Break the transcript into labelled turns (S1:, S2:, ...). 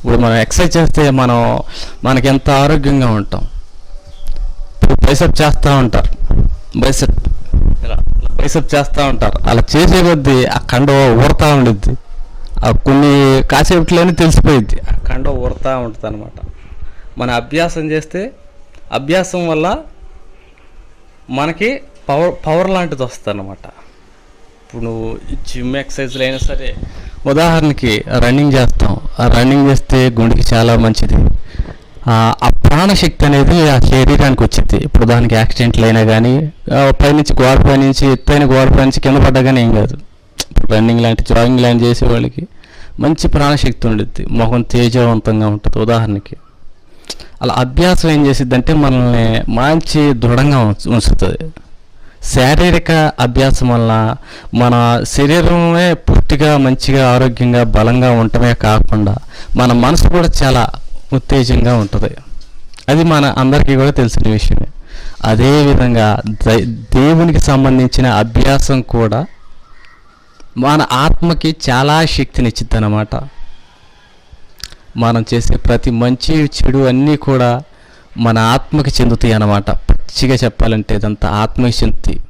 S1: ఇప్పుడు మనం ఎక్సర్సైజ్ చేస్తే మనకి ఎంత ఆరోగ్యంగా ఉంటాం. ఇప్పుడు బైసెప్ చేస్తూ ఉంటారు, బైసెప్ ఇలా బైసెప్ చేస్తూ ఉంటారు. అలా చేసే కొద్దీ ఆ కండ ఊరుతూ ఉండిద్ది. కొన్ని కాసేపట్లోనే తెలిసిపోయిద్ది, ఆ కండ ఊరుతూ ఉంటుంది అనమాట. మన అభ్యాసం చేస్తే అభ్యాసం వల్ల మనకి పవర్ లాంటిది వస్తుంది అన్నమాట. ఇప్పుడు నువ్వు జిమ్ ఎక్సర్సైజ్లు అయినా సరే, ఉదాహరణకి రన్నింగ్ చేస్తాం. ఆ రన్నింగ్ చేస్తే గుండెకి చాలా మంచిది. ఆ ప్రాణశక్తి అనేది ఆ శరీరానికి వచ్చింది. ఇప్పుడు దానికి యాక్సిడెంట్లు అయినా కానీ పైనుంచి గోడపై నుంచి ఎత్తైన గోడపై నుంచి కింద పడ్డా కానీ ఏం కాదు. ఇప్పుడు రన్నింగ్ లాంటి జాగింగ్ లాంటి చేసే వాళ్ళకి మంచి ప్రాణశక్తి ఉండుద్ది, ముఖం తేజవంతంగా ఉంటుంది ఉదాహరణకి. అలా అభ్యాసం ఏం చేసిద్దంటే మనల్ని మంచి దృఢంగా ఉంచుతుంది. శారీరక అభ్యాసం వల్ల మన శరీరమే పూర్తిగా మంచిగా ఆరోగ్యంగా బలంగా ఉండటమే కాకుండా మన మనసు కూడా చాలా ఉత్తేజంగా ఉంటుంది. అది మన అందరికీ కూడా తెలిసిన విషయమే. అదేవిధంగా దేవునికి సంబంధించిన అభ్యాసం కూడా మన ఆత్మకి చాలా శక్తినిచ్చిద్ది అన్నమాట. మనం చేసే ప్రతి మంచి చెడు అన్నీ కూడా మన ఆత్మకి చెందుతాయి అన్నమాట. పచ్చిగా చెప్పాలంటే ఇదంతా ఆత్మకి చెందుతాయి.